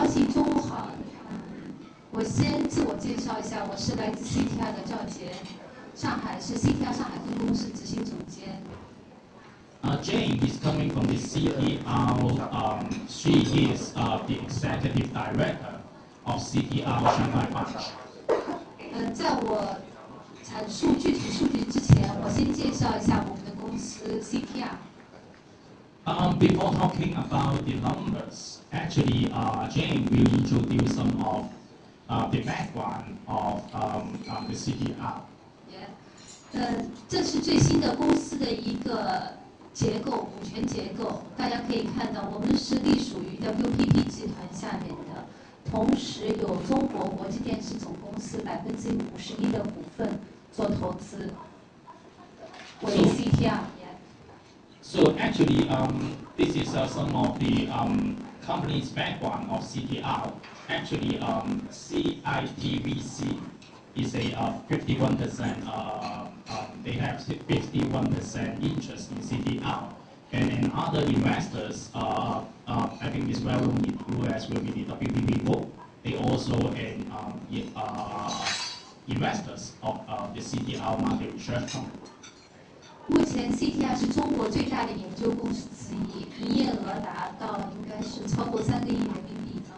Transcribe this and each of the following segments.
高兴，中午好。我先自我介绍一下，我是来自 CTR 的赵杰，上海是 CTR 上海分公司执行总监。Jane is coming from the CTR. She is the executive director of CTR Shanghai branch. 在我阐述具体数据之前，我先介绍一下我们的公司 CTR。Before talking about the numbers, actually, Jane will introduce some of the background of the CTR. 这是最新的公司的一个结构，股权结构。大家可以看到，我们是隶属于 WPP 集团下面的，同时有中国国际电视总公司51%的股份做投资，为 CTR。So actually, this is some of the company's background of CTR. Actually, CITVC is a 51%. They have 51% interest in CTR, and other investors, I think is well known in the US will be the WPP Group. They also investors of the CTR market research company. 目前 CTR 是中国最大的研究公司之一，营业额达到应该是超过3个亿人民币啊。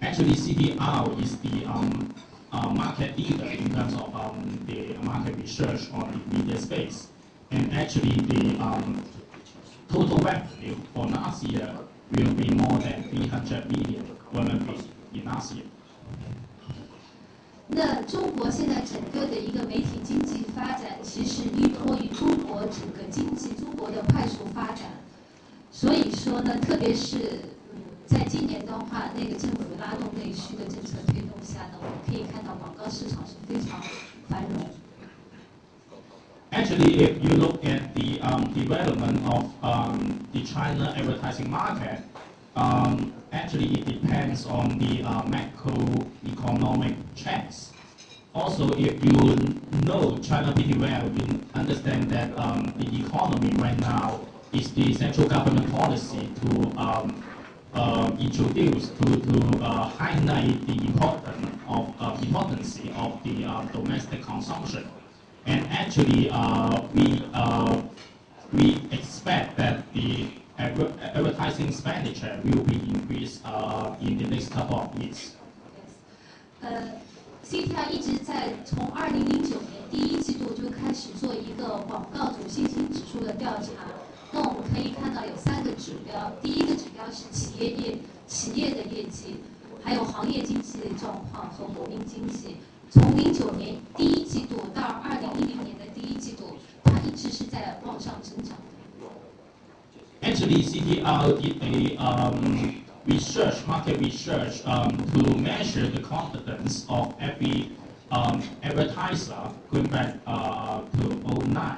Actually, CTR is the market leader in terms of the market research on the media space, and actually the total revenue for last year will be more than 300 million RMB in last year. 那中国现在整个的一个媒体经济发展，其实依托于中国整个经济中国的快速发展，所以说呢，特别是在今年的话，那个政府拉动内需的政策推动下呢，我们可以看到广告市场是非常繁荣。Actually, if you look at the development of the China advertising market, actually it depends on the macroeconomic trends. Also, if you know China pretty well, you understand that the economy right now is the central government policy to introduce to highlight the importance of the domestic consumption. And actually, we expect that the advertising expenditure will be increased in the next couple of years. CTR 一直在从2009年第一季度就开始做一个广告主信心指数的调查。那我们可以看到有3个指标，第一个指标是企业的业绩，还有行业经济状况和国民经济。从09年第一季度到2010年的第一季度，它一直是在往上增长的。Actually, CTR did a market research to measure the confidence of every advertiser going back to 2009.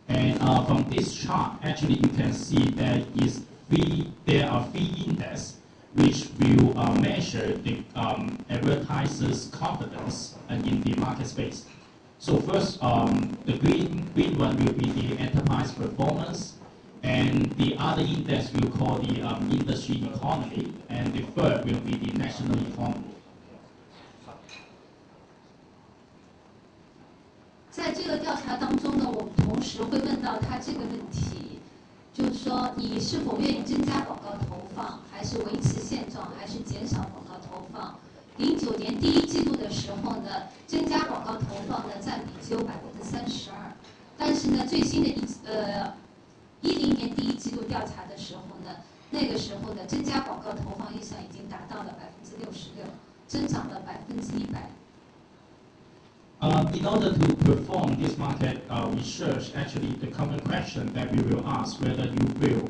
And from this chart, actually you can see there are three indexes which will measure the advertisers' confidence in the market space. So first, the green one will be the enterprise performance, and the other index we'll call the industry economy, and the third will be the national economy. 在这个调查当中呢，我们同时会问到他这个问题，就是说你是否愿意增加广告投放，还是维持现状，还是减少广告投放？09年第一季度的时候呢，增加广告投放的占比只有32%，但是呢，最新的10年第一季度调查的时候呢，那个时候呢，增加广告投放意向已经达到了66%，增长了100%。In order to perform this market research, actually the common question that we will ask whether you will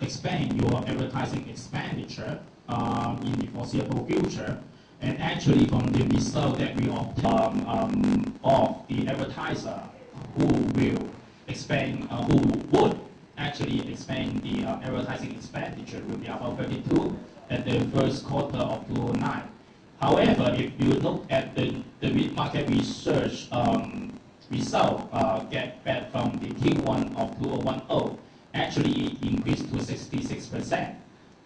expand your advertising expenditure in the foreseeable future, and actually from the result that we obtain of the advertiser who would actually expand the advertising expenditure will be about 32 at the first quarter of 2009. However, if you look at the market research result get back from the Q1 of 2010, actually it increased to 66%.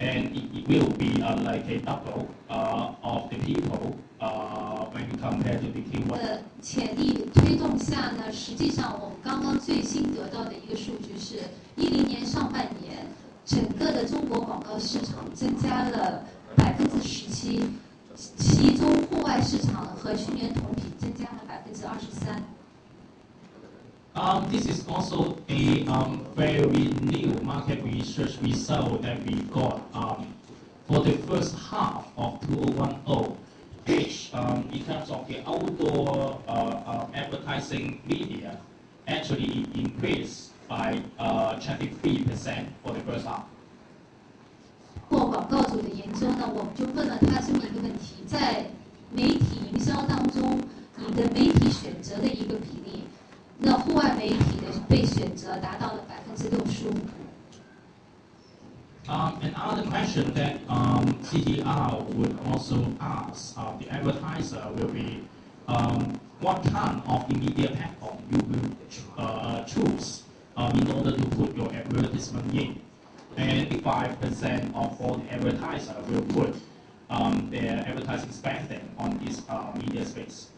and it will be like a double of the people when you compare to the Q1. 潜力推动下呢，实际上我们刚刚最新得到的一个数据是，10年上半年，整个的中国广告市场增加了17%，其中户外市场和去年同比增加了23%。This is also a very new market research result that we got for the first half of 2010, which in terms of the outdoor advertising media, actually increased by 23% for the first half. 做广告组的研究呢，我们就问了他这么一个问题：在媒体营销当中，你的媒体选择的一个比例，那户外媒体的被选择达到了65%。Another question that CTR would also ask the advertiser will be what kind of the media platform you will choose in order to put your advertisement in. And 85% of all the advertisers will put their advertising spending on this media space.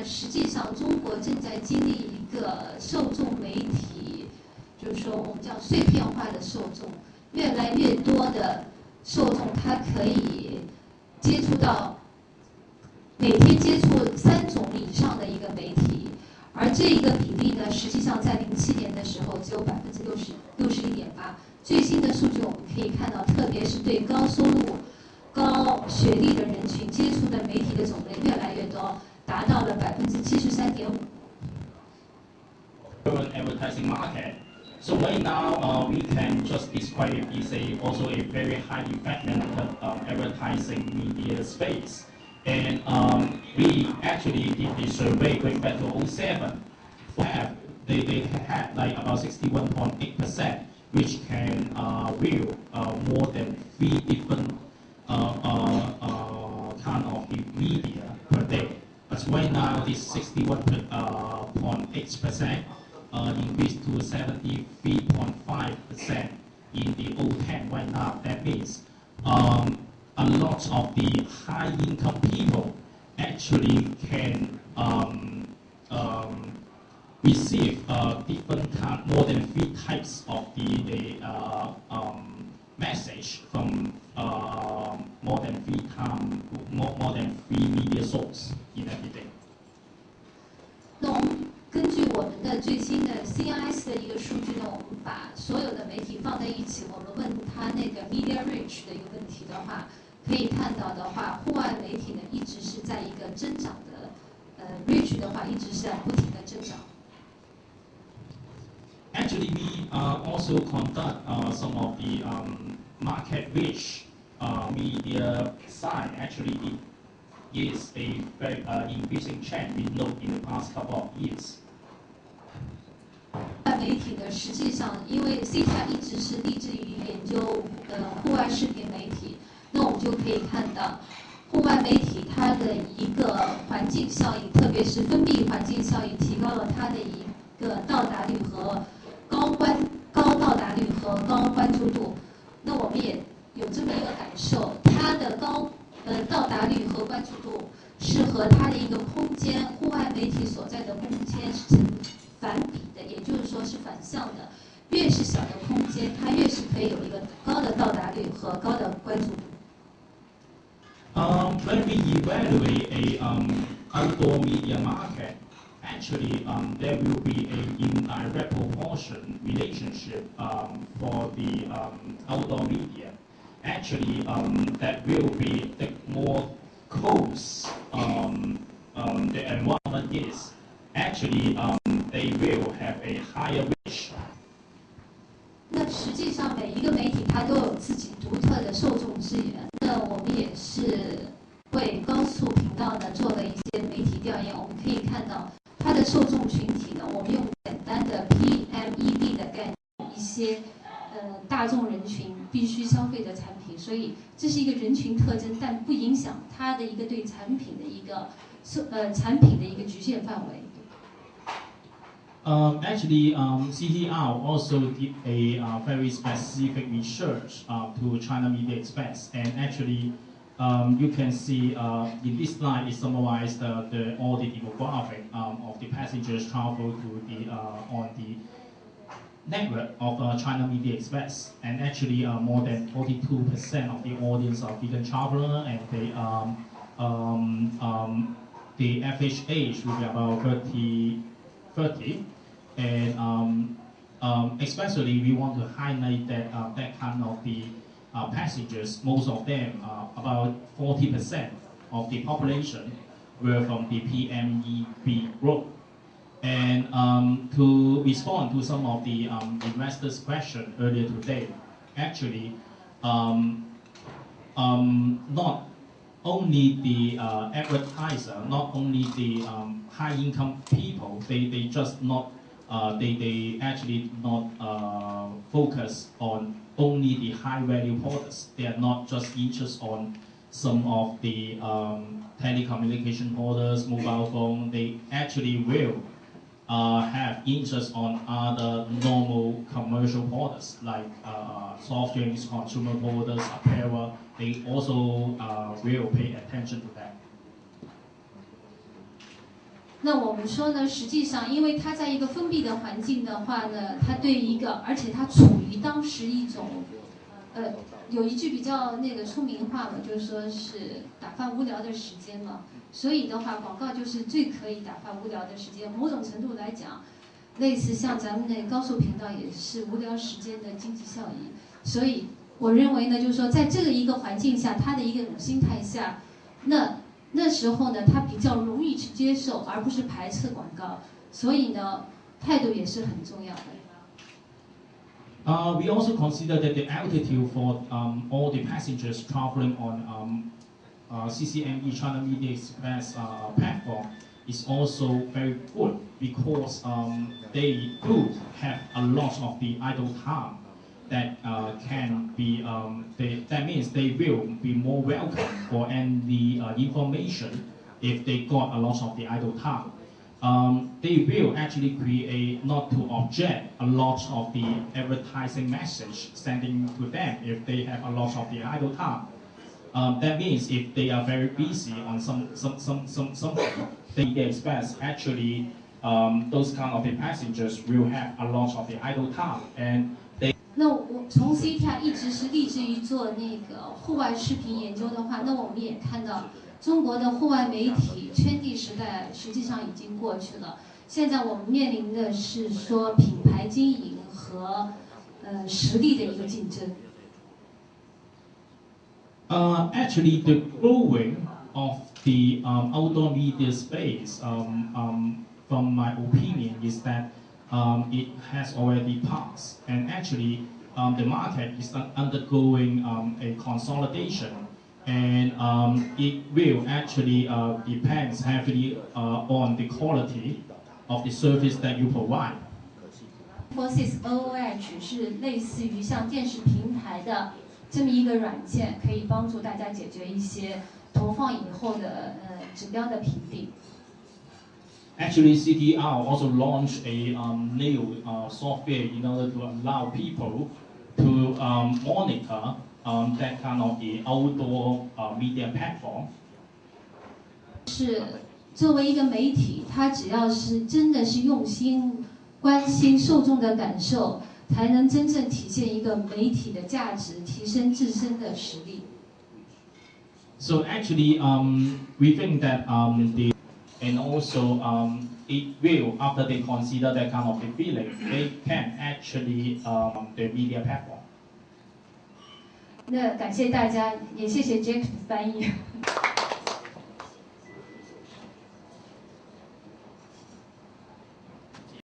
实际上，中国正在经历一个受众媒体，就是说我们叫碎片化的受众，越来越多的受众，他可以接触到每天接触3种以上的一个媒体，而这一个比例呢，实际上在07年的时候只有61.8%。最新的数据我们可以看到，特别是对高收入、高学历的人群接触的媒体的种类越来越多。达到了73.5%。Advertising market. So right now we can just describe it as also a very highly fragmented advertising media space. And we actually did the survey going back to 2007. They had like about 61.8%, which can view more than 3 different kind of the media per day. But right now, this 61.8% increased to 73.5% in the 2010 right now. That means a lot of the high-income people actually can receive different more than 3 types of the message from more than 3 media sources in every day. 那我们根据我们的最新的 CIS 的一个数据呢，我们把所有的媒体放在一起，我们问他那个 media reach 的一个问题的话，可以看到的话，户外媒体呢一直是在一个增长的，reach 的话一直是在不停的增长。Actually, we also conduct some of the market reach media side. Actually, it is a very increasing trend we note in the past couple of years. 媒体呢，实际上因为 CTR 一直是立志于研究户外视频媒体，那我们就可以看到，户外媒体它的一个环境效应，特别是封闭环境效应，提高了它的一个到达率和高到达率和高关注度。那我们也有这么一个感受，它的到达率和关注度是和它的一个空间，户外媒体所在的空间是成反比的，也就是说是反向的。越是小的空间，它越是可以有一个高的到达率和高的关注度。When we evaluate a outdoor media market, actually there will be an indirect proportion relationship for the outdoor media. Actually, that will be the more close the environment is. Actually, they will have a higher reach. 那实际上每一个媒体它都有自己独特的受众资源。那我们也是为高速频道呢做了一些媒体调研，我们可以看到它的受众群体呢，我们用简单的 PMEV 的概念，一些大众人群必须消费的产品，所以这是一个人群特征，但不影响它的一个对产品的一个局限范围。Actually, CTR also did a very specific research to China Media Express, and actually, you can see in this slide is summarized all the demographic of the passengers travel to the on the network of China Media Express, and actually more than 42% of the audience are vegan traveler, and the average age will be about 30. And especially we want to highlight that that kind of the passengers, most of them, about 40% of the population were from the PMEB group. And to respond to some of the investors' question earlier today, actually, not only the advertiser, not only the high-income people, they just not they actually not focus on only the high-value products. They are not just interested on some of the telecommunication products, mobile phone. They actually will have interest on other normal commercial products like soft drinks, consumer products, apparel. They also will pay attention to that. 那我们说呢，实际上，因为它在一个封闭的环境的话呢，它对一个，而且它处于当时一种，有一句比较那个出名话嘛，就是说是打发无聊的时间嘛。所以的话，广告就是最可以打发无聊的时间。某种程度来讲，类似像咱们那高速频道也是无聊时间的经济效益。所以我认为呢，就是说在这个一个环境下，他的一个种心态下，那时候呢，他比较容易去接受，而不是排斥广告。所以呢，态度也是很重要的。We also consider that the altitude for all the passengers traveling on CCME China Media Express platform is also very good because they do have a lot of the idle time that can be, that means they will be more welcome for any information if they got a lot of the idle time. They will actually create, not to object, a lot of the advertising message sending to them if they have a lot of the idle time. That means if they are very busy on something, they express actually those kind of the passengers will have a lot of the idle time, and they. 那我从 CTR 一直是立志于做那个户外视频研究的话，那我们也看到中国的户外媒体圈地时代实际上已经过去了。现在我们面临的是说品牌经营和实力的一个竞争。Actually, the growing of the outdoor media space, from my opinion, is that it has already passed, and actually the market is undergoing a consolidation, and it will actually depends heavily on the quality of the service that you provide. Infosys OOH 是类似于像电视平台的这么一个软件，可以帮助大家解决一些投放以后的指标的评定。Actually, CTR also launched a new software in order to allow people to monitor that kind of the outdoor media platform. 是作为一个媒体，它只要是真的是用心关心受众的感受，才能真正体现一个媒体的价值，提升自身的实力。So actually, we think that and also it will, after they consider that kind of the feeling, they can actually the media platform. 那感谢大家，也谢谢 Jack 的翻译。